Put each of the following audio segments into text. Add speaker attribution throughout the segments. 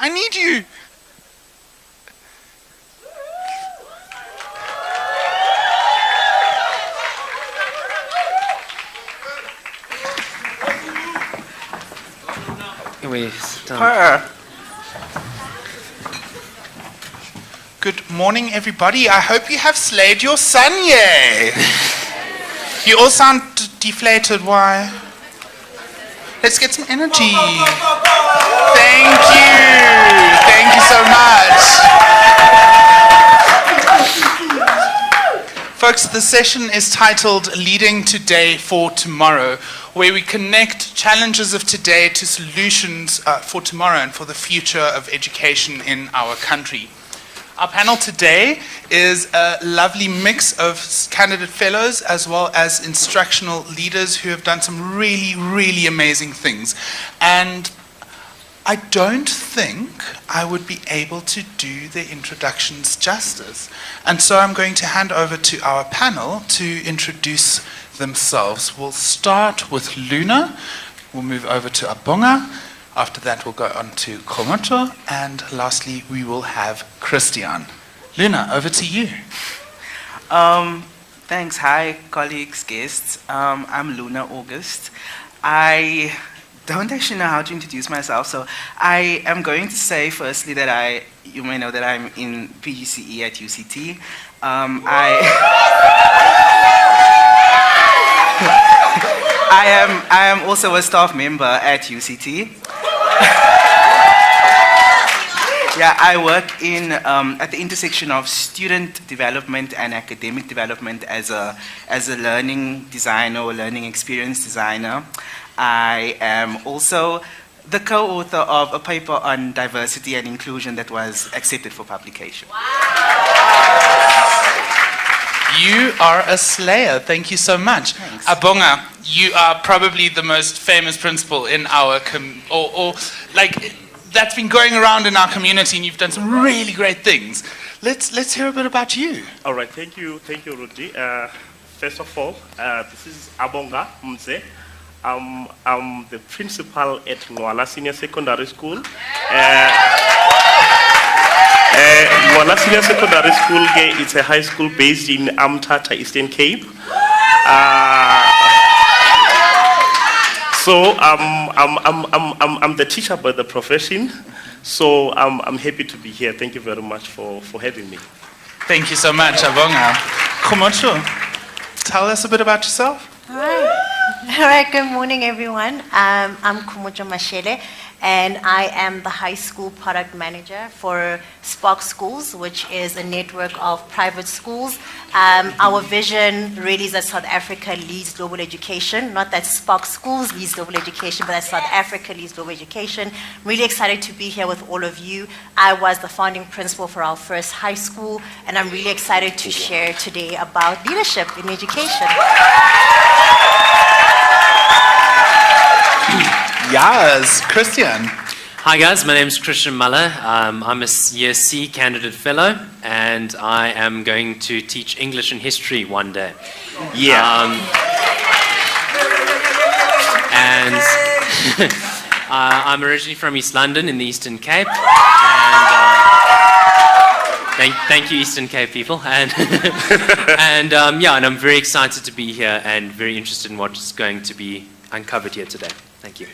Speaker 1: I need you. Her. Good morning, everybody. I hope you have slayed your son, yay. You all sound deflated. Why? Let's get some energy. Thank you. Thank you so much. Folks, the session is titled Leading Today for Tomorrow, where we connect challenges of today to solutions for tomorrow and for the future of education in our country. Our panel today is a lovely mix of candidate fellows as well as instructional leaders who have done some really, really amazing things. And I don't think I would be able to do their introductions justice. And so I'm going to hand over to our panel to introduce themselves. We'll start with Luna. We'll move over to Abonga. After that, we'll go on to Khomotjo, and lastly, we will have Christian. Luna, over to you.
Speaker 2: Thanks. Hi, colleagues, guests. I'm Luna August. I don't actually know how to introduce myself, so I am going to say firstly that you may know that I'm in PGCE at UCT. I am also a staff member at UCT. Yeah, I work in at the intersection of student development and academic development as a learning designer or learning experience designer. I am also the co-author of a paper on diversity and inclusion that was accepted for publication.
Speaker 1: Wow. You are a slayer. Thank you so much.
Speaker 2: Thanks.
Speaker 1: Abonga, you are probably the most famous principal in our that's been going around in our community, and you've done some really great things. Let's hear a bit about you.
Speaker 3: All right, thank you, Rudi. First of all, this is Abonga Mdze. I'm the principal at Ngqwala Senior Secondary School. Ngqwala Senior Secondary School is a high school based in Mthatha, Eastern Cape. So I'm the teacher by the profession. So I'm happy to be here. Thank you very much for having me.
Speaker 1: Thank you so much, Abonga. Khomotjo, tell us a bit about yourself.
Speaker 4: All right, good morning, everyone. I'm Khomotjo Mashele, and I am the high school product manager for Spark Schools, which is a network of private schools. Our vision really is that South Africa leads global education, not that Spark Schools leads global education, but that South Africa leads global education. I'm really excited to be here with all of you. I was the founding principal for our first high school, and I'm really excited to share today about leadership in education.
Speaker 1: Yes, Christian.
Speaker 5: Hi guys, my name is Christian Muller. I'm a Year C Candidate Fellow, and I am going to teach English and history one day.
Speaker 1: Yeah.
Speaker 5: And I'm originally from East London in the Eastern Cape. And thank you, Eastern Cape people. And and I'm very excited to be here and very interested in what's going to be uncovered here today. Thank you.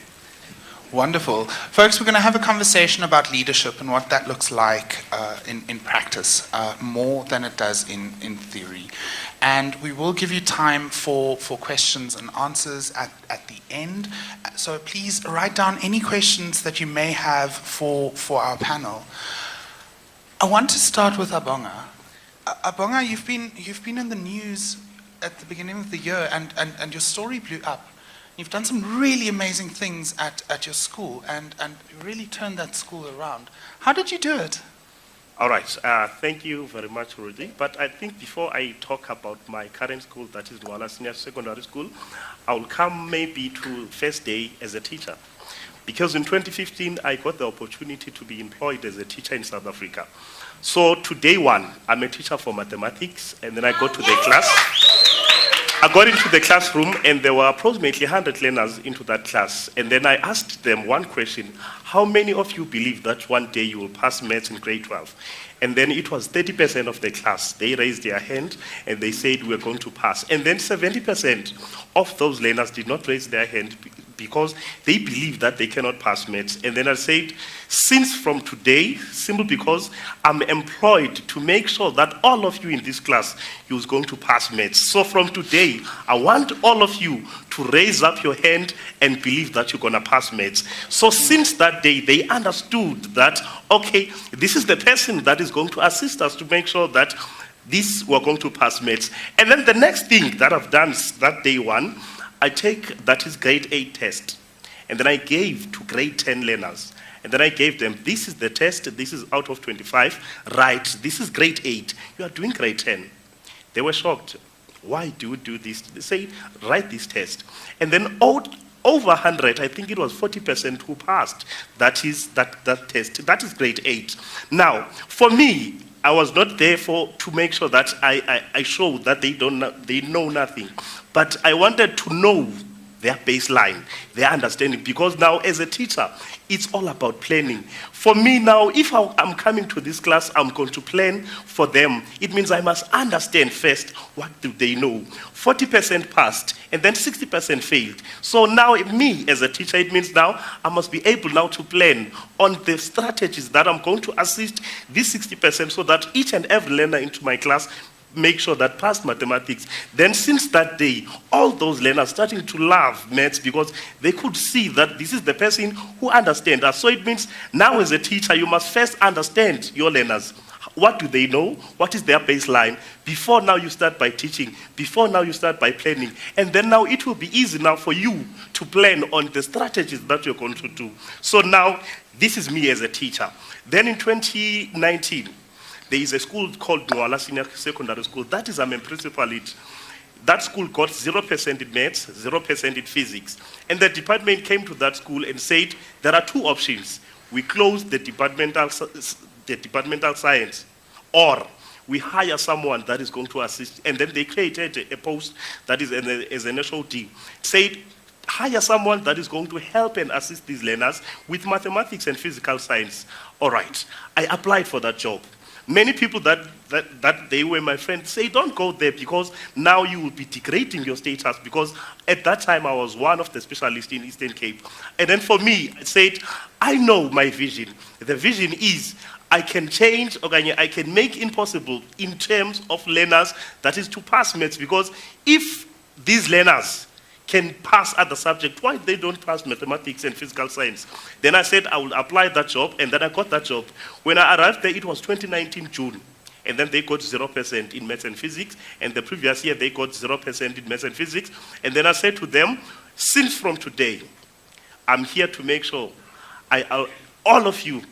Speaker 1: Wonderful. Folks, we're going to have a conversation about leadership and what that looks like in practice, more than it does in theory. And we will give you time for questions and answers at the end. So please write down any questions that you may have for our panel. I want to start with Abonga. Abonga, you've been in the news at the beginning of the year, and your story blew up. You've done some really amazing things at your school and really turned that school around. How did you do it?
Speaker 3: All right. Thank you very much, Rudi. But I think before I talk about my current school, that is Ngqwala Senior Secondary School, I will come maybe to first day as a teacher. Because in 2015, I got the opportunity to be employed as a teacher in South Africa. So to day one, I'm a teacher for mathematics, and then I go to the class. I got into the classroom and there were approximately 100 learners into that class. And then I asked them one question: how many of you believe that one day you will pass maths in grade 12? And then it was 30% of the class. They raised their hand and they said we're going to pass. And then 70% of those learners did not raise their hand because they believe that they cannot pass maths. And then I said, since from today, simply because I'm employed to make sure that all of you in this class, you're going to pass maths. So from today, I want all of you to raise up your hand and believe that you're going to pass maths. So since that day, they understood that, okay, this is the person that is going to assist us to make sure that we're going to pass maths. And then the next thing that I've done that day one, I take that is grade 8 test. And then I gave to grade 10 learners. And then I gave them, this is the test, this is out of 25, right, this is grade 8, you are doing grade 10. They were shocked. Why do you do this? They say, write this test. And then over 100, I think it was 40% who passed that test. That is grade 8. Now, for me, I was not there to make sure that I show that they know nothing. But I wanted to know their baseline, their understanding, because now as a teacher, it's all about planning. For me now, if I'm coming to this class, I'm going to plan for them. It means I must understand first, what do they know? 40% passed, and then 60% failed. So now me as a teacher, it means now I must be able now to plan on the strategies that I'm going to assist this 60% so that each and every learner into my class make sure that passed mathematics. Then since that day, all those learners starting to love maths because they could see that this is the person who understands us. So it means now as a teacher, you must first understand your learners. What do they know? What is their baseline? Before now you start by teaching. Before now you start by planning. And then now it will be easy now for you to plan on the strategies that you're going to do. So now, this is me as a teacher. Then in 2019, there is a school called Ngqwala Senior Secondary School. That is, I'm a principal in. That school got 0% in maths, 0% in physics. And the department came to that school and said, there are two options. We close the departmental science, or we hire someone that is going to assist. And then they created a post that is as an SOD. Said, hire someone that is going to help and assist these learners with mathematics and physical science. All right, I applied for that job. Many people that they were my friends say, don't go there because now you will be degrading your status, because at that time I was one of the specialists in Eastern Cape. And then for me, I said, I know my vision. The vision is I can change, or I can make impossible in terms of learners, that is to pass maths, because if these learners can pass other subjects, why they don't pass mathematics and physical science? Then I said I will apply that job, and then I got that job. When I arrived there, it was 2019 June, and then they got 0% in maths and physics, and the previous year they got 0% in maths and physics. And then I said to them, since from today, I'm here to make sure all of you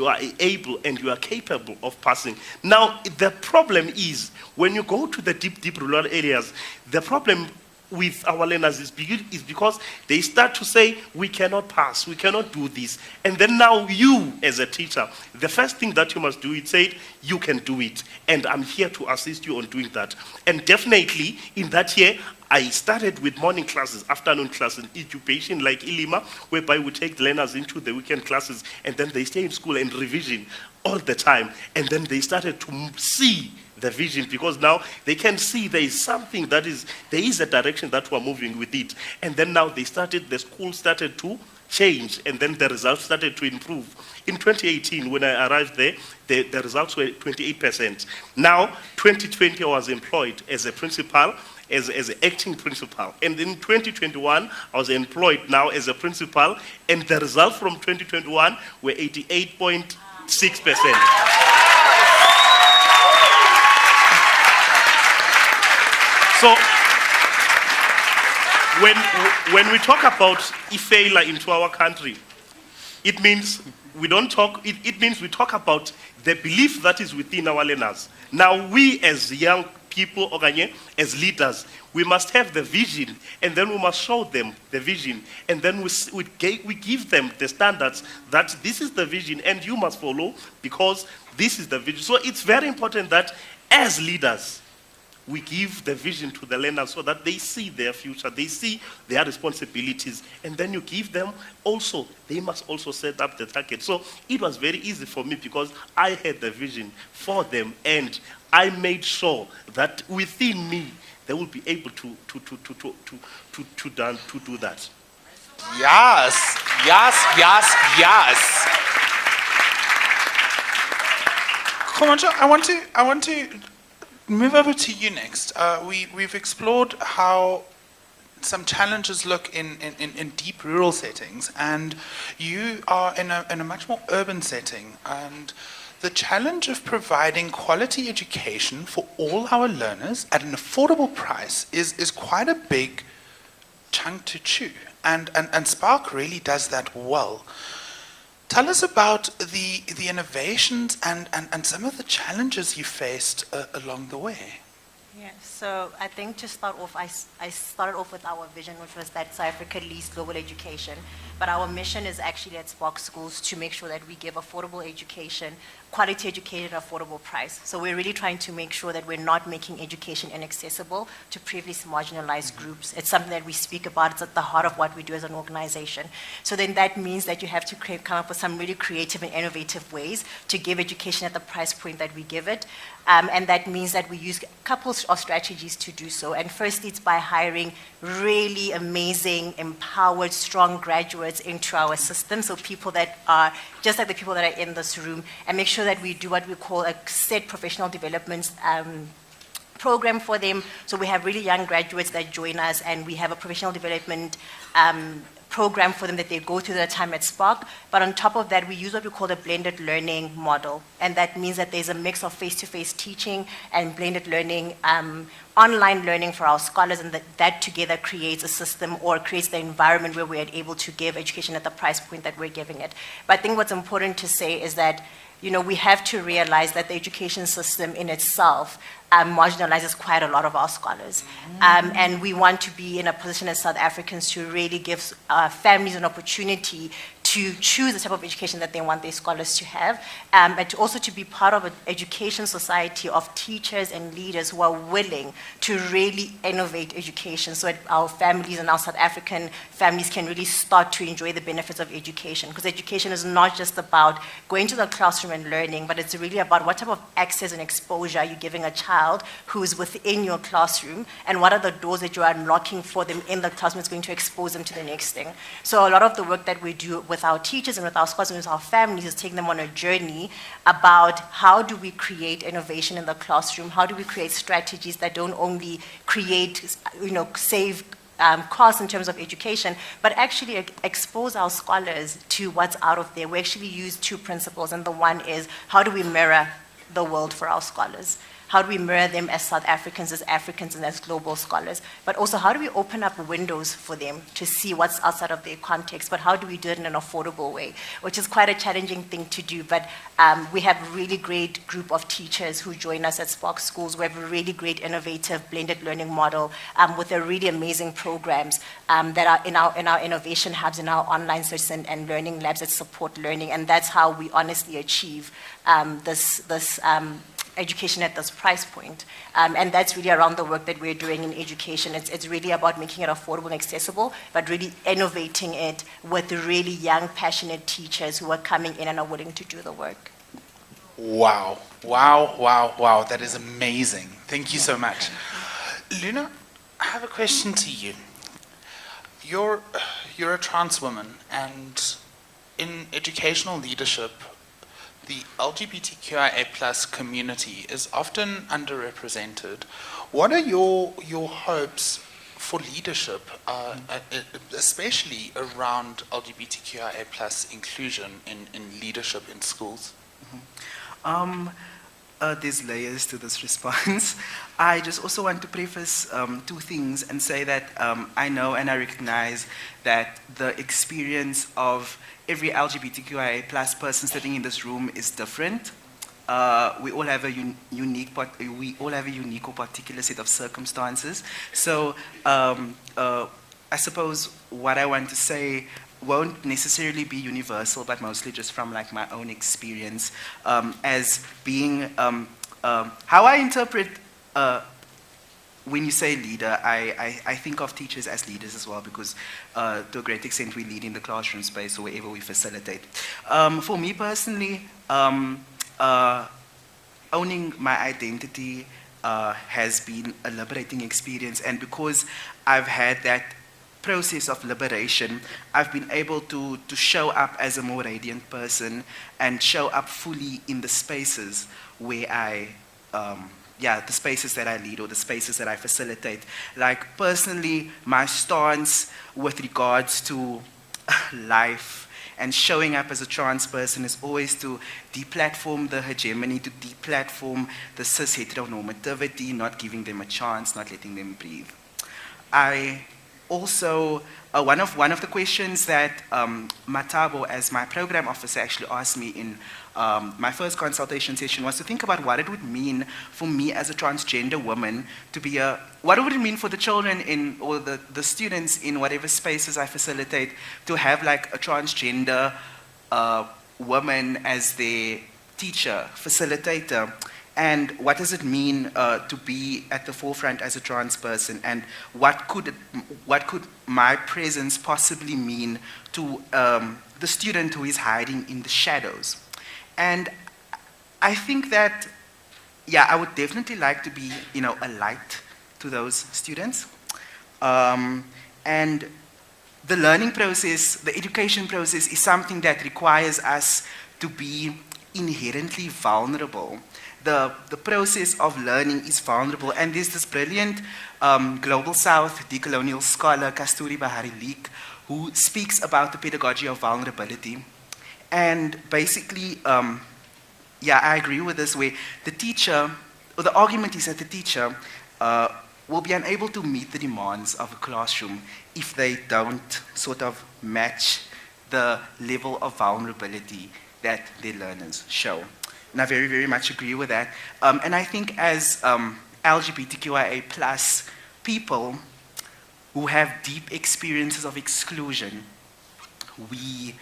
Speaker 3: are able and you are capable of passing. Now, the problem is, when you go to the deep rural areas, the problem with our learners is because they start to say, we cannot pass, we cannot do this. And then now you, as a teacher, the first thing that you must do is say, you can do it. And I'm here to assist you on doing that. And definitely, in that year, I started with morning classes, afternoon classes, education like Ilima, whereby we take learners into the weekend classes, and then they stay in school and revision all the time. And then they started to see the vision, because now they can see there is something there is a direction that we're moving with it. And then now the school started to change, and then the results started to improve. In 2018, when I arrived there, the results were 28%. Now, 2020, I was employed as a principal, as an acting principal. And in 2021, I was employed now as a principal, and the results from 2021 were 88.6%. So, when we talk about failure into our country, it means we talk about the belief that is within our learners. Now, we as young people, as leaders, we must have the vision, and then we must show them the vision, and then we give them the standards that this is the vision, and you must follow because this is the vision. So it's very important that as leaders, we give the vision to the learners so that they see their future, they see their responsibilities, and then you give them also, they must also set up the target. So it was very easy for me because I had the vision for them, and I made sure that within me, they will be able to do that.
Speaker 1: Yes, yes, yes, yes. Khomotjo, I want to move over to you next. We've explored how some challenges look in deep rural settings, and you are in a much more urban setting. And the challenge of providing quality education for all our learners at an affordable price is quite a big chunk to chew. And Spark really does that well. Tell us about the innovations and some of the challenges you faced along the way.
Speaker 4: Yeah, so I think to start off, I started off with our vision, which was that South Africa leads global education. But our mission is actually at Spark Schools to make sure that we give affordable education, quality education at affordable price. So we're really trying to make sure that we're not making education inaccessible to previously marginalized groups. It's something that we speak about. It's at the heart of what we do as an organization. So then that means that you have to come up with some really creative and innovative ways to give education at the price point that we give it. And that means that we use a couple of strategies to do so. And firstly, it's by hiring really amazing, empowered, strong graduates into our system. So people that are just like the people that are in this room, and make sure that we do what we call a set professional development program for them. So we have really young graduates that join us, and we have a professional development program for them that they go through their time at Spark. But on top of that, we use what we call the blended learning model. And that means that there's a mix of face-to-face teaching and blended learning, online learning for our scholars, and that together creates a system or creates the environment where we're able to give education at the price point that we're giving it. But I think what's important to say is that we have to realize that the education system in itself marginalizes quite a lot of our scholars. And we want to be in a position as South Africans to really give families an opportunity to choose the type of education that they want their scholars to have, and to also to be part of an education society of teachers and leaders who are willing to really innovate education so that our families and our South African families can really start to enjoy the benefits of education. Because education is not just about going to the classroom and learning, but it's really about what type of access and exposure you're giving a child who is within your classroom, and what are the doors that you're unlocking for them in the classroom that's going to expose them to the next thing. So a lot of the work that we do with our teachers and with our scholars and with our families is taking them on a journey about how do we create innovation in the classroom, how do we create strategies that don't only create, save costs in terms of education, but actually expose our scholars to what's out of there. We actually use two principles, and the one is how do we mirror the world for our scholars? How do we mirror them as South Africans, and as global scholars? But also, how do we open up windows for them to see what's outside of their context? But how do we do it in an affordable way? Which is quite a challenging thing to do. But we have a really great group of teachers who join us at Spark Schools. We have a really great, innovative, blended learning model with a really amazing programs that are in our innovation hubs, in our online search and learning labs that support learning. And that's how we honestly achieve this education at this price point. And that's really around the work that we're doing in education. It's really about making it affordable and accessible, but really innovating it with really young, passionate teachers who are coming in and are willing to do the work.
Speaker 1: Wow, wow, wow, wow. That is amazing. Thank you so much. Luna, I have a question to you. You're a trans woman, and in educational leadership, the LGBTQIA+ community is often underrepresented. What are your hopes for leadership, especially around LGBTQIA+ inclusion in leadership in schools?
Speaker 2: There's layers to this response. I just also want to preface two things and say that I know and I recognize that the experience of every LGBTQIA+ person sitting in this room is different. We all have a unique or particular set of circumstances. So I suppose what I want to say won't necessarily be universal, but mostly just from like my own experience as being how I interpret when you say leader, I think of teachers as leaders as well, because to a great extent we lead in the classroom space or wherever we facilitate. For me personally, owning my identity has been a liberating experience, and because I've had that process of liberation, I've been able to show up as a more radiant person and show up fully in the spaces where the spaces that I lead or the spaces that I facilitate. Like personally, my stance with regards to life and showing up as a trans person is always to deplatform the hegemony, to deplatform the cis heteronormativity, not giving them a chance, not letting them breathe. I also, one of the questions that Matabo, as my program officer, actually asked me in my first consultation session was to think about what it would mean for me as a transgender woman to be what would it mean for the children or the students in whatever spaces I facilitate to have like a transgender woman as their teacher, facilitator, and what does it mean to be at the forefront as a trans person, and what could my presence possibly mean to the student who is hiding in the shadows. And I think that, I would definitely like to be, a light to those students. And the learning process, the education process is something that requires us to be inherently vulnerable. The process of learning is vulnerable, and there's this brilliant Global South decolonial scholar, Kasturi Bahari Leek, who speaks about the pedagogy of vulnerability. And basically, I agree with this, where the teacher, or the argument is that the teacher will be unable to meet the demands of a classroom if they don't sort of match the level of vulnerability that their learners show. And I very, very much agree with that. And I think as LGBTQIA plus people who have deep experiences of exclusion, we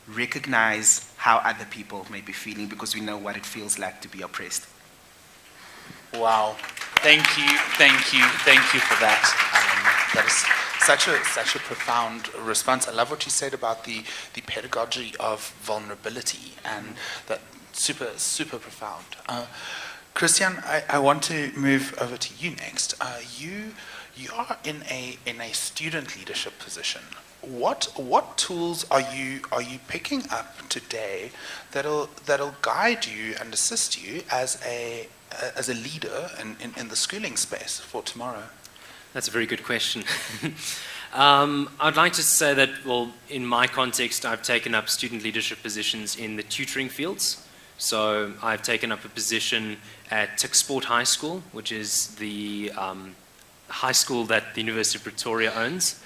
Speaker 2: recognize how other people may be feeling because we know what it feels like to be oppressed.
Speaker 1: Wow. Thank you for that. That is such a profound response. I love what you said about the pedagogy of vulnerability, and that super profound. Christian, I want to move over to you next. You are in a student leadership position. What tools are you picking up today that'll guide you and assist you as a leader in the schooling space for tomorrow?
Speaker 5: That's a very good question. I'd like to say that, well, in my context, I've taken up student leadership positions in the tutoring fields. So I've taken up a position at Tiksport High School, which is the high school that the University of Pretoria owns.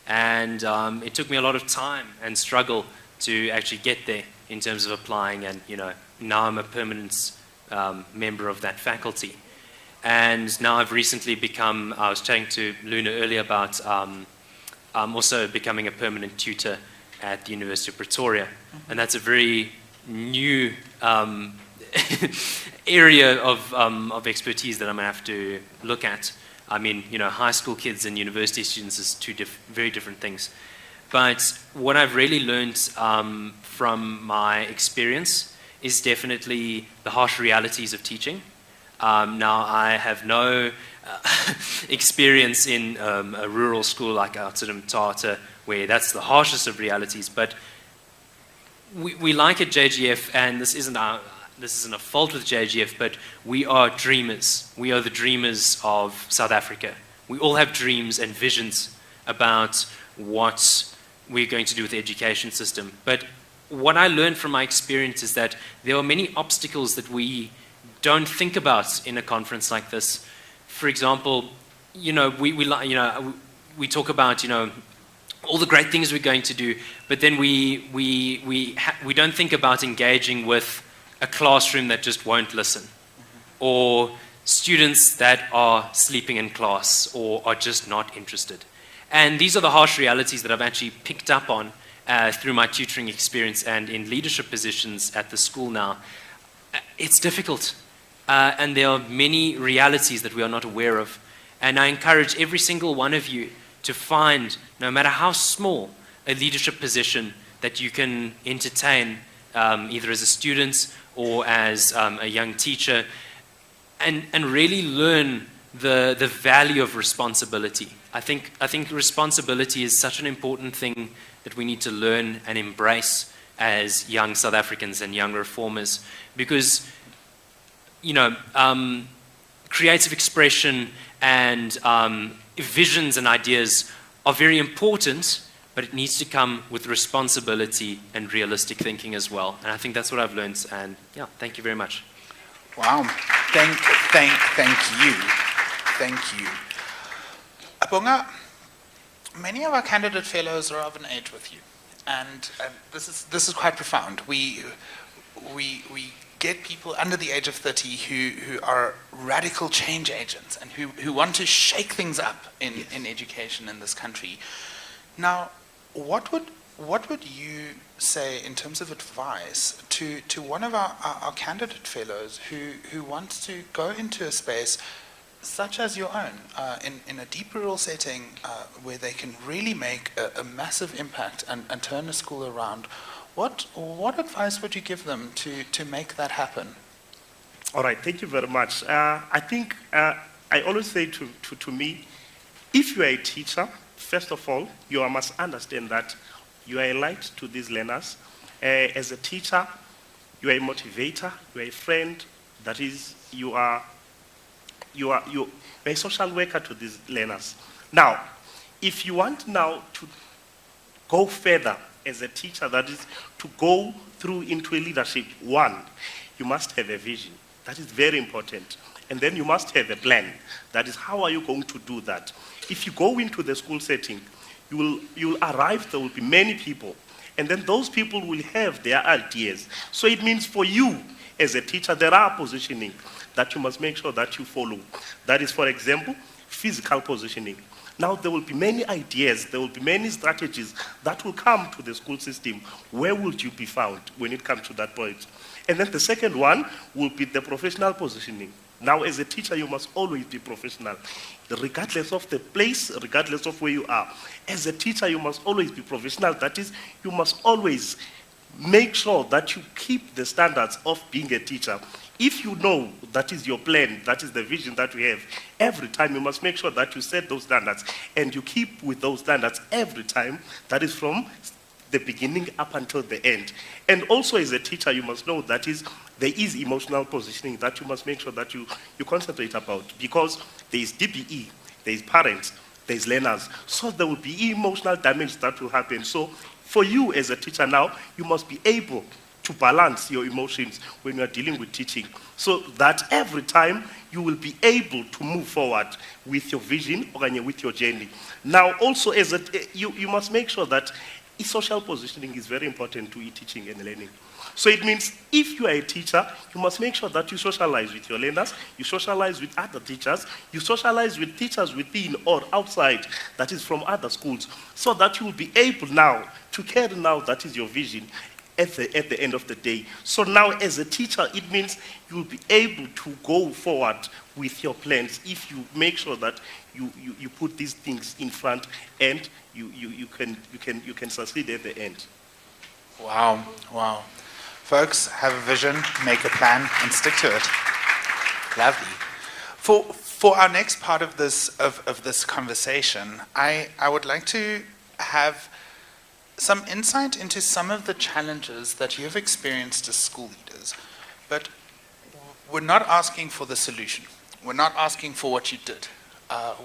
Speaker 5: And it took me a lot of time and struggle to actually get there in terms of applying, and now I'm a permanent member of that faculty. And now I've recently become, I was chatting to Luna earlier about also becoming a permanent tutor at the University of Pretoria. And that's a very new area of expertise that I'm going to have to look at. I mean, high school kids and university students is two very different things. But what I've really learned from my experience is definitely the harsh realities of teaching. Now, I have no experience in a rural school like Oudtshoorn Mthatha, where that's the harshest of realities. But we like at JGF, and this isn't a fault with JGF, but we are dreamers. We are the dreamers of South Africa. We all have dreams and visions about what we're going to do with the education system. But what I learned from my experience is that there are many obstacles that we don't think about in a conference like this. For example, we talk about all the great things we're going to do, but then we don't think about engaging with a classroom that just won't listen, or students that are sleeping in class or are just not interested. And these are the harsh realities that I've actually picked up on through my tutoring experience and in leadership positions at the school now. It's difficult. and there are many realities that we are not aware of. And I encourage every single one of you to find, no matter how small, a leadership position that you can entertain, either as a student or as a young teacher, and really learn the value of responsibility. I think responsibility is such an important thing that we need to learn and embrace as young South Africans and young reformers, because creative expression and visions and ideas are very important, but it needs to come with responsibility and realistic thinking as well. And I think that's what I've learned. And yeah, thank you very much.
Speaker 1: Wow. Thank you. Thank you. Abonga, many of our candidate fellows are of an age with you. And this is quite profound. We get people under the age of 30 who are radical change agents and who want to shake things up in education in this country. Now, what would you say in terms of advice to one of our candidate fellows who wants to go into a space such as your own, in a deep rural setting where they can really make a massive impact and turn a school around? What advice would you give them to make that happen?
Speaker 3: All right, thank you very much. I think I always say to me, if you are a teacher, first of all, you must understand that you are a light to these learners. As a teacher, you are a motivator, you are a friend, that is, you are a social worker to these learners. Now, if you want now to go further as a teacher, that is to go through into a leadership, one, you must have a vision. That is very important. And then you must have a plan. That is, how are you going to do that? If you go into the school setting, you will arrive, there will be many people. And then those people will have their ideas. So it means for you as a teacher, there are positioning that you must make sure that you follow. That is, for example, physical positioning. Now there will be many ideas, there will be many strategies that will come to the school system. Where would you be found when it comes to that point? And then the second one will be the professional positioning. Now as a teacher, you must always be professional, regardless of the place, regardless of where you are. As a teacher, you must always be professional. That is, you must always make sure that you keep the standards of being a teacher. If you know that is your plan, that is the vision that we have, every time you must make sure that you set those standards and you keep with those standards every time. That is from the beginning up until the end. And also as a teacher, you must know that there is emotional positioning that you must make sure that you concentrate about, because there is DBE, there is parents, there is learners. So there will be emotional damage that will happen. So for you as a teacher now, you must be able to balance your emotions when you are dealing with teaching, so that every time you will be able to move forward with your vision or with your journey. Now also you must make sure that social positioning is very important to teaching and learning. So it means if you are a teacher, you must make sure that you socialize with your learners, you socialize with other teachers, you socialize with teachers within or outside, that is from other schools, so that you will be able now to carry now that is your vision at the end of the day. So now as a teacher, it means you will be able to go forward with your plans if you make sure that you put these things in front and you can succeed at the end.
Speaker 1: Wow. Folks, have a vision, make a plan, and stick to it. Lovely. For our next part of this conversation, I would like to have some insight into some of the challenges that you have experienced as school leaders. But we're not asking for the solution. We're not asking for what you did.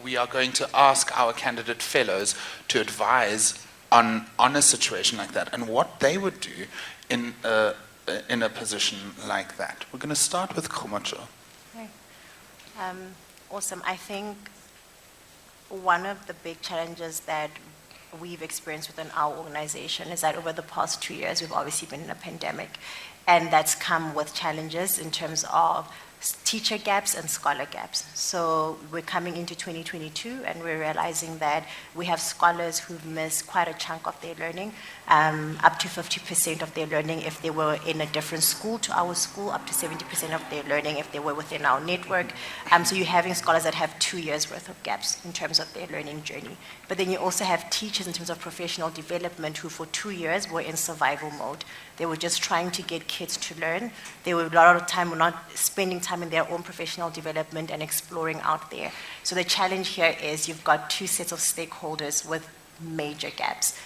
Speaker 1: We are going to ask our candidate fellows to advise on a situation like that and what they would do in a position like that. We're going to start with Khomotjo.
Speaker 4: Okay. Awesome. I think one of the big challenges that we've experienced within our organization is that over the past 2 years, we've obviously been in a pandemic, and that's come with challenges in terms of teacher gaps and scholar gaps. So we're coming into 2022 and we're realizing that we have scholars who've missed quite a chunk of their learning up to 50% of their learning if they were in a different school to our school, up to 70% of their learning if they were within our network. So you're having scholars that have 2 years worth of gaps in terms of their learning journey. But then you also have teachers in terms of professional development who for 2 years were in survival mode. They were just trying to get kids to learn. They were a lot of time not spending time in their own professional development and exploring out there. So the challenge here is you've got two sets of stakeholders with major gaps.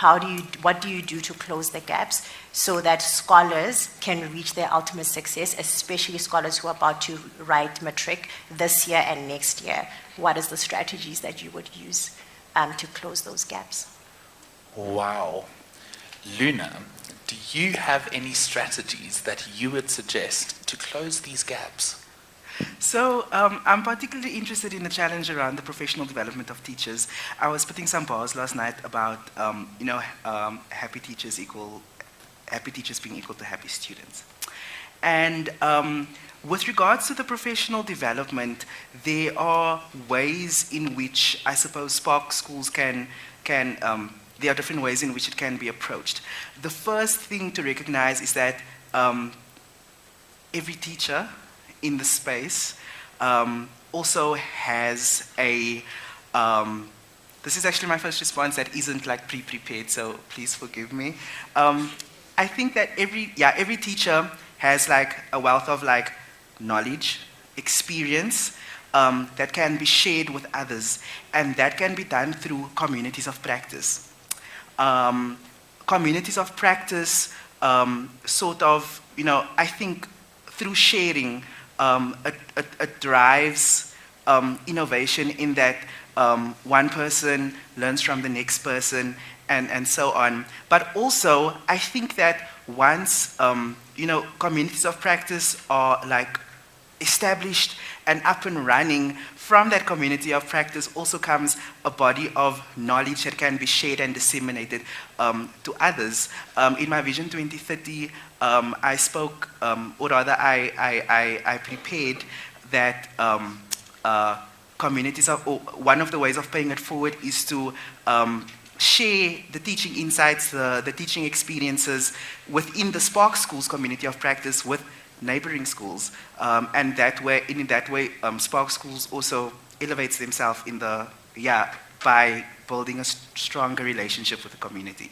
Speaker 4: What do you do to close the gaps so that scholars can reach their ultimate success, especially scholars who are about to write matric this year and next year? What is the strategies that you would use to close those gaps?
Speaker 1: Wow. Luna, do you have any strategies that you would suggest to close these gaps?
Speaker 2: So I'm particularly interested in the challenge around the professional development of teachers. I was putting some bars last night about, happy teachers being equal to happy students. And with regards to the professional development, there are ways in which I suppose Spark schools there are different ways in which it can be approached. The first thing to recognize is that every teacher in the space also has this is actually my first response that isn't like pre-prepared, so please forgive me. I think that every teacher has like a wealth of like knowledge, experience that can be shared with others, and that can be done through communities of practice. Communities of practice I think through sharing, it drives innovation in that one person learns from the next person and so on. But also, I think that once communities of practice are like established and up and running, from that community of practice also comes a body of knowledge that can be shared and disseminated to others. In my Vision 2030, I spoke, or rather I prepared that one of the ways of paying it forward is to share the teaching insights, the teaching experiences within the Spark Schools community of practice with neighboring schools, and in that way, Spark Schools also elevates themselves by building a stronger relationship with the community.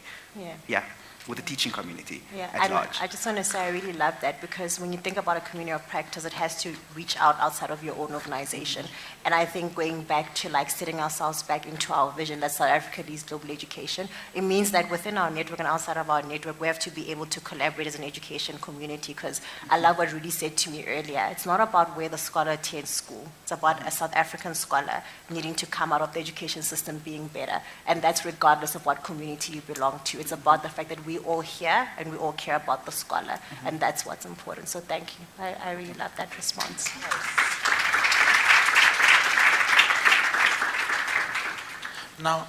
Speaker 2: With the teaching community at large.
Speaker 4: I just want to say I really love that, because when you think about a community of practice, it has to reach out outside of your own organization. And I think going back to like setting ourselves back into our vision that South Africa needs global education, it means that within our network and outside of our network, we have to be able to collaborate as an education community, because I love what Rudi said to me earlier. It's not about where the scholar attends school. It's about a South African scholar needing to come out of the education system being better. And that's regardless of what community you belong to. It's about the fact that we all here and we all care about the scholar, and that's what's important. So thank you. I really love that response.
Speaker 1: Now,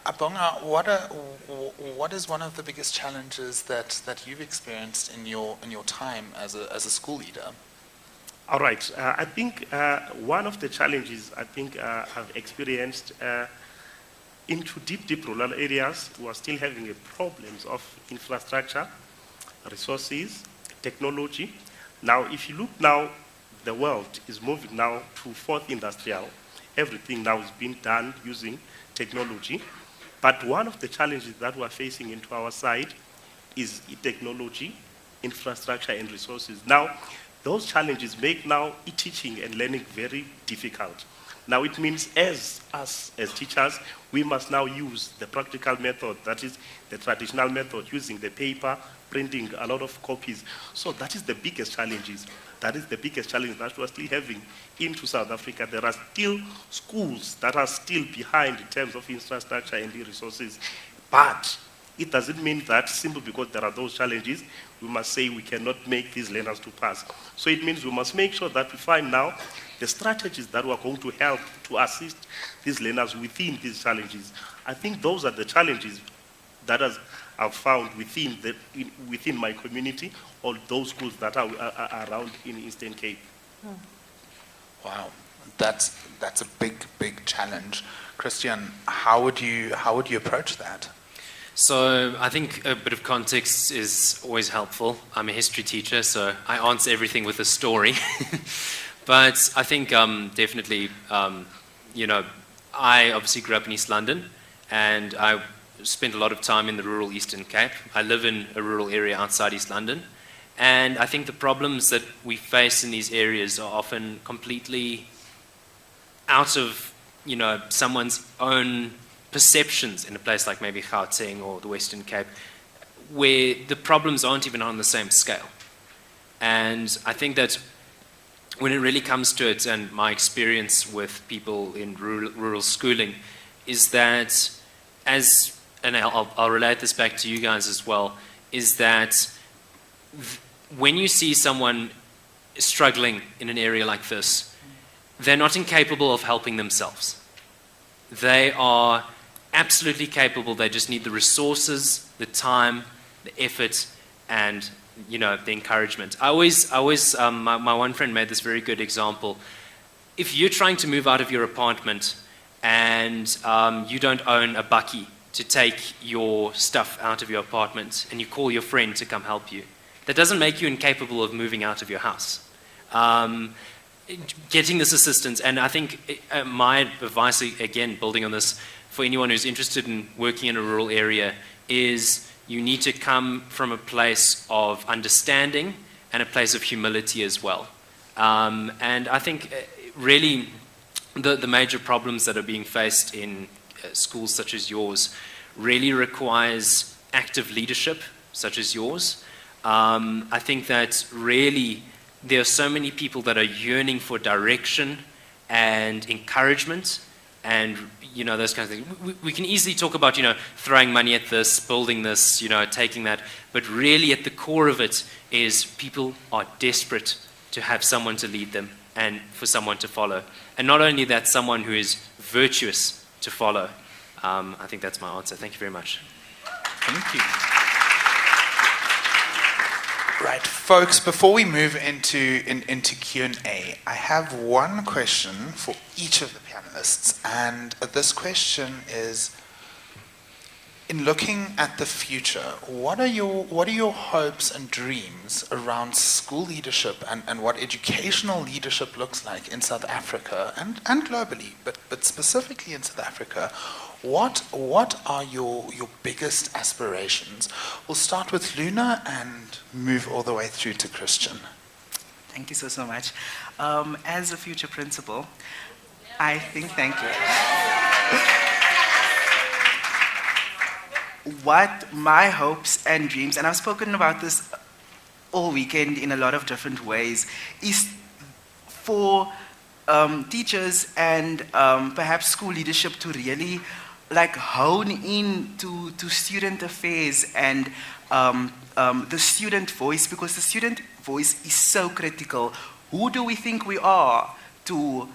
Speaker 1: Abonga, what is one of the biggest challenges that you've experienced in your time as a school leader?
Speaker 3: All right. I think one of the challenges I've experienced into deep rural areas, we are still having problems of infrastructure, resources, technology. Now, if you look now, the world is moving now to fourth industrial. Everything now is being done using technology. But one of the challenges that we're facing into our side is technology, infrastructure, and resources. Now, those challenges make now teaching and learning very difficult. Now it means as teachers, we must now use the practical method, that is the traditional method, using the paper, printing a lot of copies. So that is the biggest challenges. That is the biggest challenge that we're still having into South Africa. There are still schools that are still behind in terms of infrastructure and the resources. But it doesn't mean that simply because there are those challenges, we must say we cannot make these learners to pass. So it means we must make sure that we find now the strategies that are going to help to assist these learners within these challenges. I think those are the challenges that I've found within my community, or those schools that are around in Eastern Cape.
Speaker 1: Wow, that's a big challenge. Christian, how would you approach that?
Speaker 5: So I think a bit of context is always helpful. I'm a history teacher, so I answer everything with a story. But I think definitely, you know, I obviously grew up in East London, and I spent a lot of time in the rural Eastern Cape. I live in a rural area outside East London, and I think the problems that we face in these areas are often completely out of, you know, someone's own perceptions in a place like maybe Gauteng or the Western Cape, where the problems aren't even on the same scale. And I think that when it really comes to it, and my experience with people in rural schooling, is that and I'll relate this back to you guys as well, is that when you see someone struggling in an area like this, they're not incapable of helping themselves. They are absolutely capable. They just need the resources, the time, the effort, and, you know, the encouragement. I always my one friend made this very good example. If you're trying to move out of your apartment and you don't own a bakkie to take your stuff out of your apartment, and you call your friend to come help you, that doesn't make you incapable of moving out of your house. Getting this assistance, and I think my advice, again, building on this, for anyone who's interested in working in a rural area, is you need to come from a place of understanding and a place of humility as well. And I think really the major problems that are being faced in schools such as yours really requires active leadership such as yours. I think that really there are so many people that are yearning for direction and encouragement and, you know, those kinds of things. We can easily talk about, you know, throwing money at this, building this, you know, taking that, but really at the core of it is people are desperate to have someone to lead them and for someone to follow. And not only that, someone who is virtuous to follow. I think that's my answer. Thank you very much.
Speaker 1: Thank you. Right, folks, before we move into Q&A, I have one question for each of the panelists, and this question is, in looking at the future, what are your hopes and dreams around school leadership and what educational leadership looks like in South Africa and globally, but specifically in South Africa? What are your biggest aspirations? We'll start with Luna and move all the way through to Christian.
Speaker 2: Thank you so much. As a future principal, I think, thank you. What my hopes and dreams, and I've spoken about this all weekend in a lot of different ways, is for teachers and perhaps school leadership to really hone in to student affairs and the student voice, because the student voice is so critical. Who do we think we are to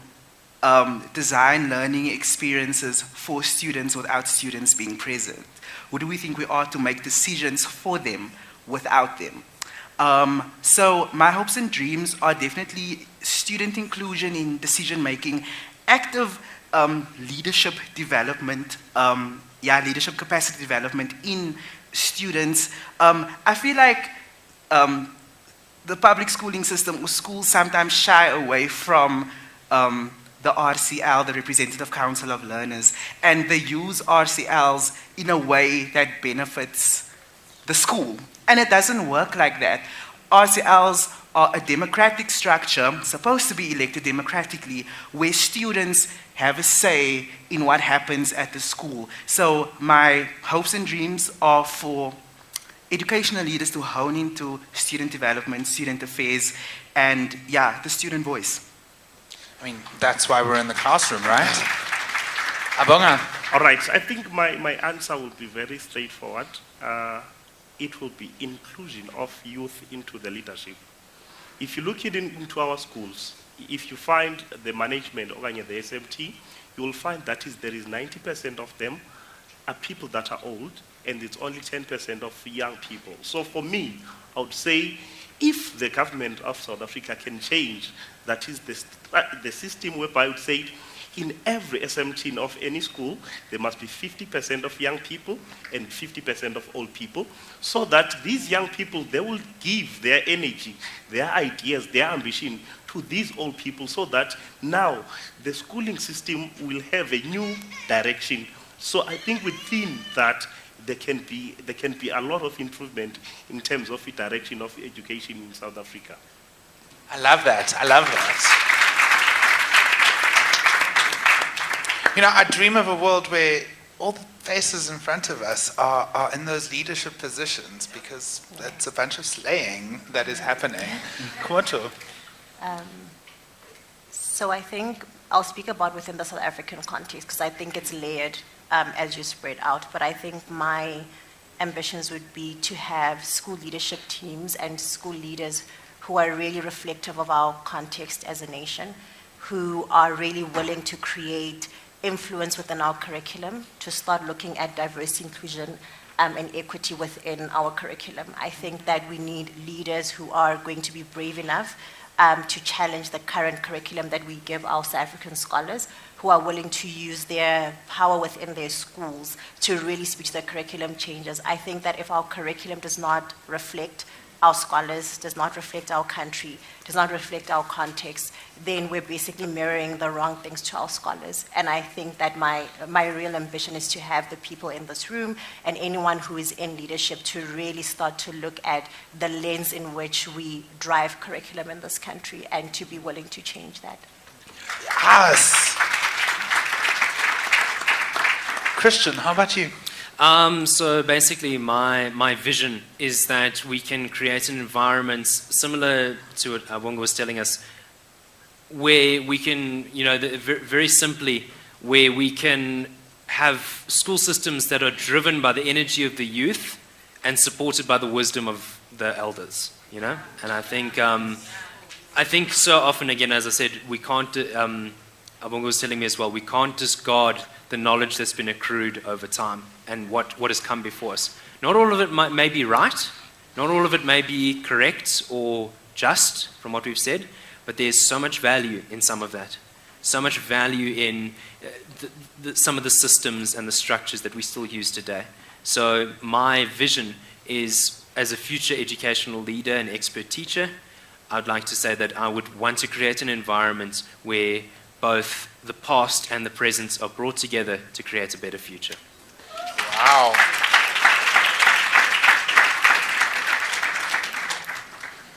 Speaker 2: design learning experiences for students without students being present? Who do we think we are to make decisions for them without them? So my hopes and dreams are definitely student inclusion in decision making, active leadership development, leadership capacity development in students. I feel like the public schooling system or schools sometimes shy away from the RCL, the Representative Council of Learners, and they use RCLs in a way that benefits the school. And it doesn't work like that. RCLs are a democratic structure, supposed to be elected democratically, where students have a say in what happens at the school. So my hopes and dreams are for educational leaders to hone into student development, student affairs, and the student voice.
Speaker 1: I mean, that's why we're in the classroom, right? Abonga.
Speaker 3: All right, I think my answer will be very straightforward. It will be inclusion of youth into the leadership. If you look into our schools, if you find the management or the SMT, you will find that there is 90% of them are people that are old, and it's only 10% of young people. So for me, I would say, if the government of South Africa can change, that is the system whereby I would say in every SM team of any school, there must be 50% of young people and 50% of old people, so that these young people, they will give their energy, their ideas, their ambition to these old people, so that now the schooling system will have a new direction. So I think within that, there can be a lot of improvement in terms of the direction of education in South Africa.
Speaker 1: I love that. I love that. You know, I dream of a world where all the faces in front of us are in those leadership positions, because that's a bunch of slaying that is happening. Khomotjo.
Speaker 4: So I think I'll speak about within the South African context, because I think it's layered as you spread out. But I think my ambitions would be to have school leadership teams and school leaders who are really reflective of our context as a nation, who are really willing to create influence within our curriculum, to start looking at diversity, inclusion, and equity within our curriculum. I think that we need leaders who are going to be brave enough to challenge the current curriculum that we give our South African scholars, who are willing to use their power within their schools to really speak to the curriculum changes. I think that if our curriculum does not reflect our scholars, does not reflect our country, does not reflect our context, then we're basically mirroring the wrong things to our scholars. And I think that my real ambition is to have the people in this room and anyone who is in leadership to really start to look at the lens in which we drive curriculum in this country, and to be willing to change that.
Speaker 1: Yes. Christian, how about you?
Speaker 5: So basically my vision is that we can create an environment similar to what Abonga was telling us, where we can, very simply, where we can have school systems that are driven by the energy of the youth and supported by the wisdom of the elders, And I think so often, again, as I said, we can't, Abonga was telling me as well, we can't discard the knowledge that's been accrued over time and what has come before us. Not all of it may be right, not all of it may be correct or just from what we've said, but there's so much value in some of that. So much value in some of the systems and the structures that we still use today. So my vision is, as a future educational leader and expert teacher, I'd like to say that I would want to create an environment where both the past and the present are brought together to create a better future.
Speaker 1: Wow.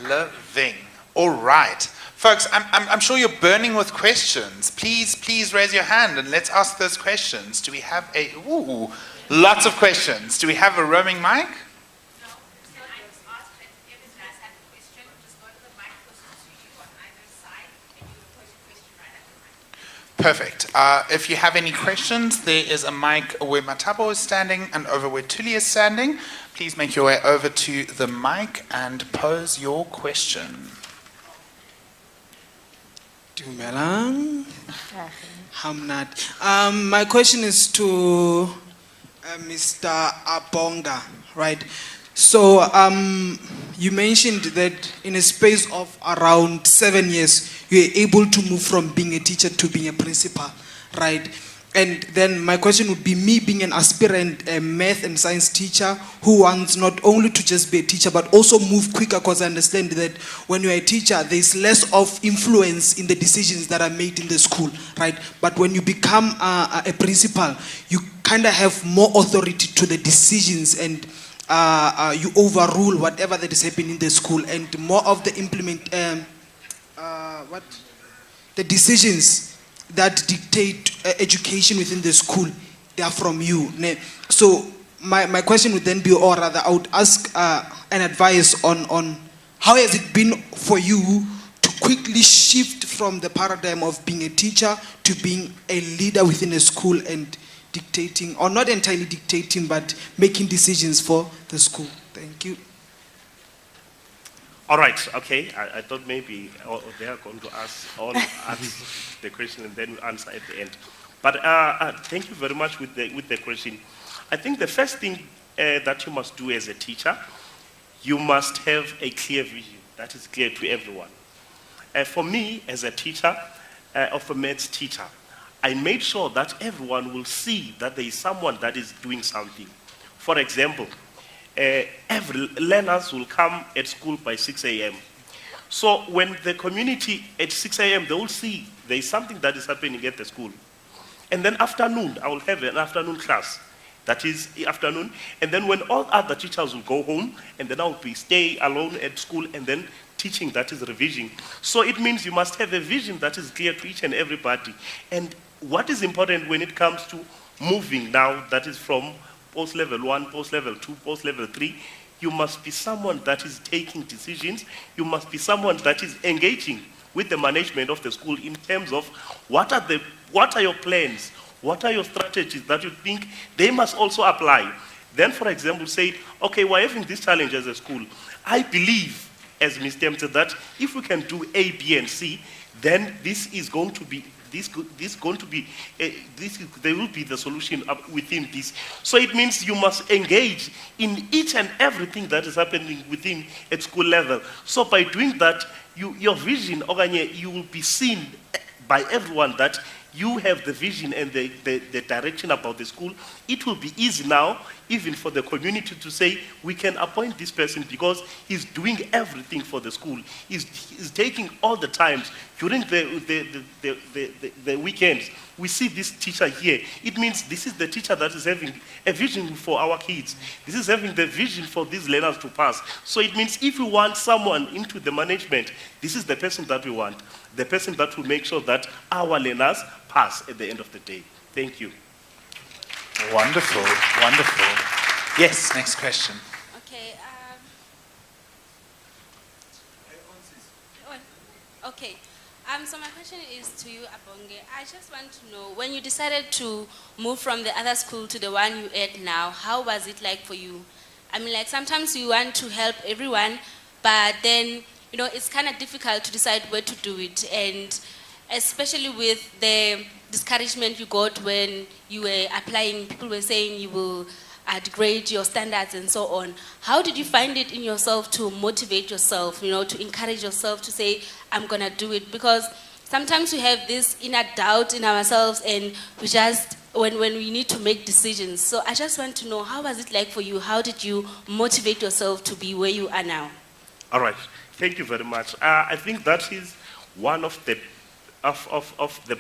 Speaker 1: Loving. All right. Folks, I'm sure you're burning with questions. Please raise your hand and let's ask those questions. Do we have lots of questions. Do we have a roaming mic? Perfect. If you have any questions, there is a mic where Matabo is standing and over where Tuli is standing. Please make your way over to the mic and pose your question.
Speaker 6: Dumelang. Hamnat. My question is to Mr. Abonga, right? So you mentioned that in a space of around 7 years, you were able to move from being a teacher to being a principal, right? And then my question would be, me being an aspirant math and science teacher who wants not only to just be a teacher but also move quicker, because I understand that when you're a teacher there's less of influence in the decisions that are made in the school, right? But when you become a principal, you kind of have more authority to the decisions, and you overrule whatever that is happening in the school, and more of the the decisions that dictate education within the school, they are from you. So my question would then be, or rather I would ask an advice on how has it been for you to quickly shift from the paradigm of being a teacher to being a leader within a school and dictating, or not entirely dictating, but making decisions for the school. Thank you.
Speaker 3: All right, okay. I thought maybe they are going to ask the question and then we'll answer at the end. But thank you very much with the question. I think the first thing that you must do as a teacher, you must have a clear vision that is clear to everyone. For me, as a teacher, of a maths teacher, I made sure that everyone will see that there is someone that is doing something. For example, every learners will come at school by 6 a.m. So when the community at 6 a.m., they will see there is something that is happening at the school. And then afternoon, I will have an afternoon class. That is afternoon. And then when all other teachers will go home, and then I will be stay alone at school and then teaching, that is revision. So it means you must have a vision that is clear to each and everybody. And what is important when it comes to moving now, that is from post-level 1, post-level 2, post-level 3, you must be someone that is taking decisions. You must be someone that is engaging with the management of the school in terms of what are your plans, what are your strategies that you think they must also apply. Then, for example, say, okay, we're having this challenge as a school. I believe, as Mr. Mdze, that if we can do A, B, and C, then this is going to be there will be the solution within this. So it means you must engage in each and everything that is happening within at school level. So by doing that, your vision, you will be seen by everyone that you have the vision and the direction about the school. It will be easy now, even for the community to say, we can appoint this person because he's doing everything for the school. He's taking all the times during the weekends. We see this teacher here. It means this is the teacher that is having a vision for our kids. This is having the vision for these learners to pass. So it means if we want someone into the management, this is the person that we want. The person that will make sure that our learners pass at the end of the day. Thank you.
Speaker 1: Wonderful, wonderful. Yes, next question.
Speaker 7: Okay. Okay. So my question is to you, Abonga. I just want to know, when you decided to move from the other school to the one you're at now, how was it like for you? I mean, like sometimes you want to help everyone, but then, you know, it's kind of difficult to decide where to do it. And especially with the discouragement you got when you were applying, people were saying you will degrade your standards and so on. How did you find it in yourself to motivate yourself, you know, to encourage yourself to say, I'm going to do it? Because sometimes we have this inner doubt in ourselves and we just, when we need to make decisions. So I just want to know, how was it like for you? How did you motivate yourself to be where you are now?
Speaker 3: All right. Thank you very much. I think that is one of the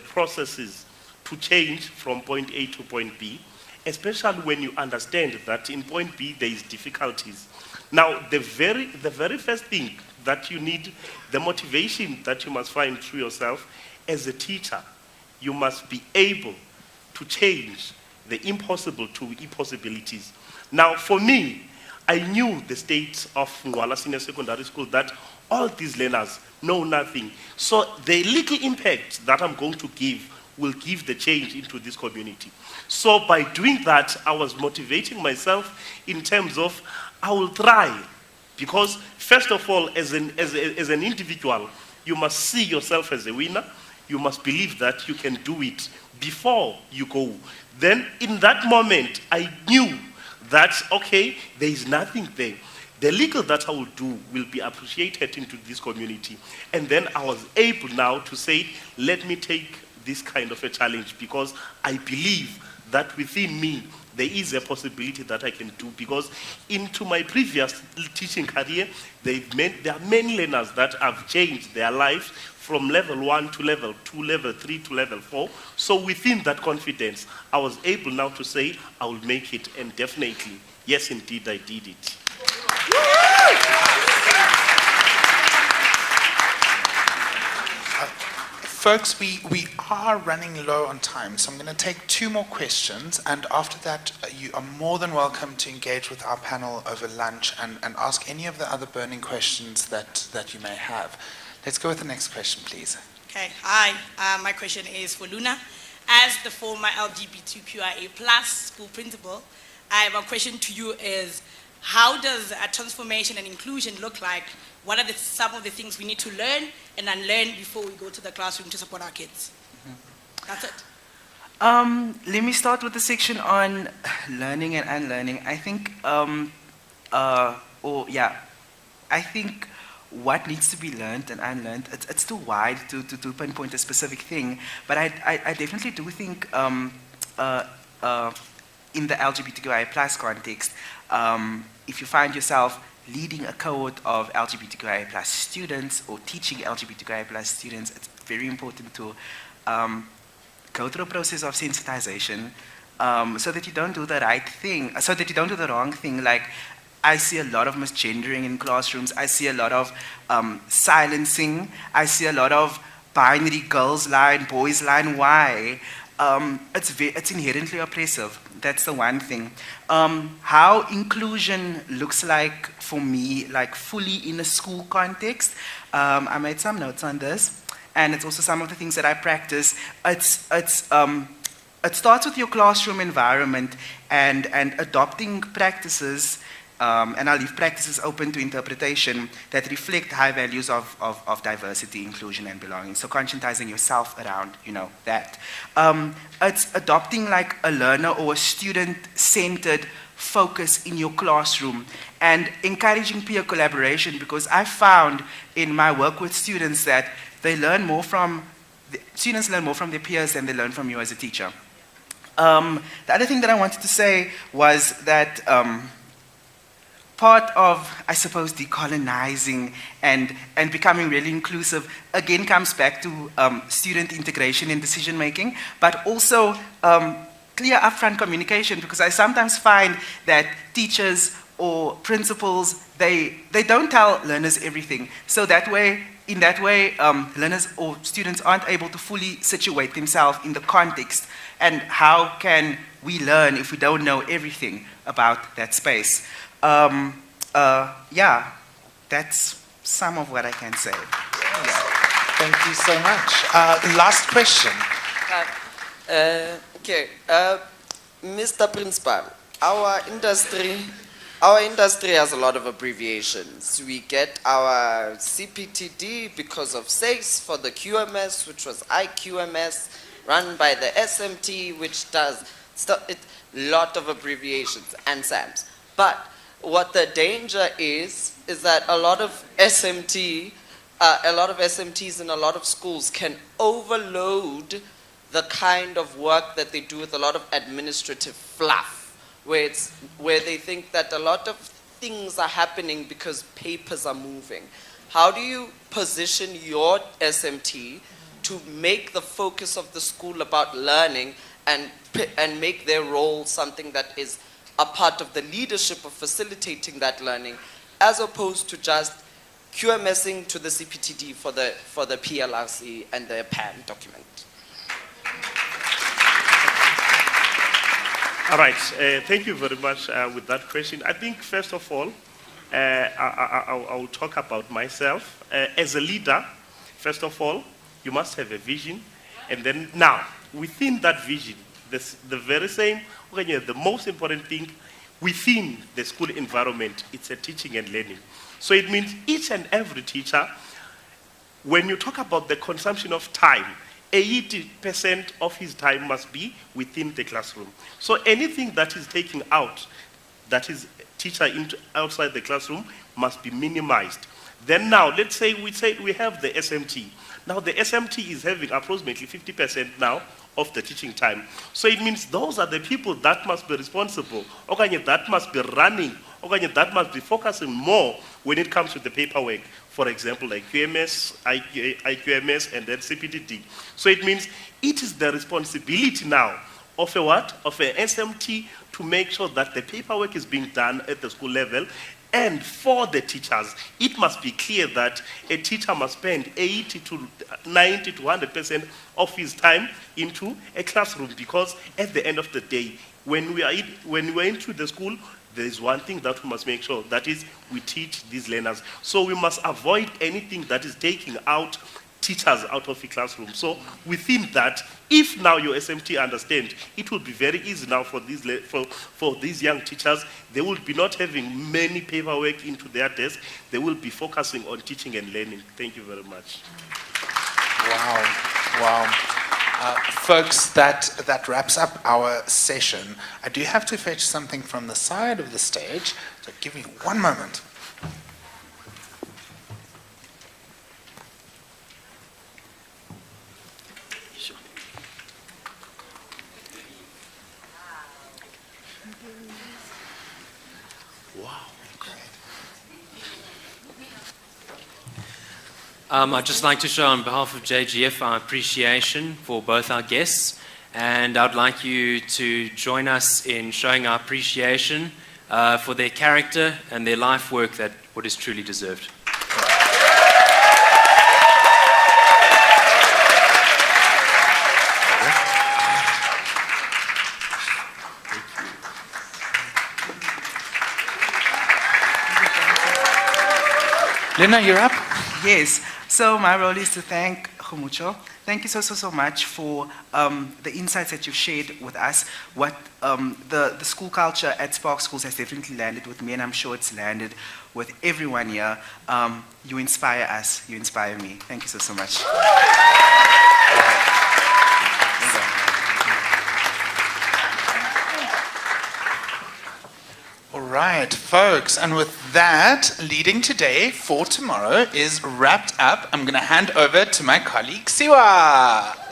Speaker 3: processes to change from point A to point B, especially when you understand that in point B there is difficulties. Now, the very first thing that you need, the motivation that you must find through yourself as a teacher, you must be able to change the impossible to impossibilities. Now, for me, I knew the state of Ngqwala Senior Secondary School that all these learners know nothing. So the little impact that I'm going to give will give the change into this community. So by doing that, I was motivating myself in terms of I will try. Because first of all, as an individual, you must see yourself as a winner. You must believe that you can do it before you go. Then in that moment, I knew that, okay, there is nothing there. The little that I will do will be appreciated into this community. And then I was able now to say, let me take this kind of a challenge because I believe that within me, there is a possibility that I can do. Because into my previous teaching career, there are many learners that have changed their lives from level 1 to level 2, level 3 to level 4. So within that confidence, I was able now to say, I will make it. And definitely, yes, indeed, I did it.
Speaker 1: Folks, we are running low on time, so I'm going to take 2 more questions, and after that, you are more than welcome to engage with our panel over lunch and ask any of the other burning questions that you may have. Let's go with the next question, please.
Speaker 8: Okay, hi, my question is for Luna. As the former LGBTQIA+ school principal, I have a question to you is, how does a transformation and inclusion look like? What are some of the things we need to learn and unlearn before we go to the classroom to support our kids? That's it.
Speaker 2: Let me start with the section on learning and unlearning. I think, I think what needs to be learned and unlearned, it's too wide to pinpoint a specific thing. But I definitely do think in the LGBTQIA plus context, if you find yourself leading a cohort of LGBTQIA plus students or teaching LGBTQIA plus students, it's very important to go through a process of sensitization so that you don't do the right thing, so that you don't do the wrong thing. Like, I see a lot of misgendering in classrooms. I see a lot of silencing. I see a lot of binary girls line, boys line. Why? It's inherently oppressive. That's the one thing. How inclusion looks like for me, like fully in a school context, I made some notes on this, and it's also some of the things that I practice. It starts with your classroom environment and adopting practices, and I'll leave practices open to interpretation, that reflect high values of diversity, inclusion, and belonging. So conscientizing yourself around, that. It's adopting like a learner or a student-centered focus in your classroom and encouraging peer collaboration, because I found in my work with students that students learn more from their peers than they learn from you as a teacher. The other thing that I wanted to say was that part of, I suppose, decolonizing and becoming really inclusive, again, comes back to student integration in decision making, but also clear upfront communication, because I sometimes find that teachers or principals, they don't tell learners everything. So in that way, learners or students aren't able to fully situate themselves in the context. And how can we learn if we don't know everything about that space? Yeah, that's some of what I can say. Yeah.
Speaker 1: Thank you so much. Last question.
Speaker 9: Okay, Mr. Principal, our industry has a lot of abbreviations. We get our CPTD because of SACE for the QMS, which was IQMS, run by the SMT, which does a lot of abbreviations, and SAMs. But what the danger is that a lot of SMTs in a lot of schools can overload the kind of work that they do with a lot of administrative fluff, where they think that a lot of things are happening because papers are moving. How do you position your SMT to make the focus of the school about learning and make their role something that is a part of the leadership of facilitating that learning, as opposed to just QMSing to the CPTD for the PLRC and the PAN document?
Speaker 3: All right, thank you very much with that question. I think first of all, I will talk about myself. As a leader, first of all, you must have a vision, and then now, within that vision, the most important thing within the school environment, it's a teaching and learning. So it means each and every teacher, when you talk about the consumption of time, 80% of his time must be within the classroom. So anything that is taken out, that is teacher outside the classroom, must be minimized. Then now, let's say we have the SMT. Now the SMT is having approximately 50% now of the teaching time. So it means those are the people that must be responsible, that must be running, that must be focusing more when it comes to the paperwork. For example, like QMS, IQMS, and then CPTD. So it means it is the responsibility now of an SMT to make sure that the paperwork is being done at the school level. And for the teachers, it must be clear that a teacher must spend 80 to 90 to 100% of his time into a classroom, because at the end of the day, when we are into the school, there is one thing that we must make sure, that is, we teach these learners. So we must avoid anything that is taking out teachers out of the classroom. So within that, if now your SMT understand, it will be very easy now for these young teachers. They will be not having many paperwork into their desk. They will be focusing on teaching and learning. Thank you very much.
Speaker 1: Wow. Folks, that wraps up our session. I do have to fetch something from the side of the stage, so give me one moment.
Speaker 5: I'd just like to show on behalf of JGF our appreciation for both our guests, and I'd like you to join us in showing our appreciation for their character and their life work that what is truly deserved.
Speaker 1: Lena, you're up.
Speaker 2: Yes, so my role is to thank Khomotjo. Thank you so much for the insights that you've shared with us. What the school culture at Spark Schools has definitely landed with me, and I'm sure it's landed with everyone here. You inspire us, you inspire me. Thank you so much.
Speaker 1: All right, folks, and with that, leading today for tomorrow is wrapped up. I'm going to hand over to my colleague, Siwa.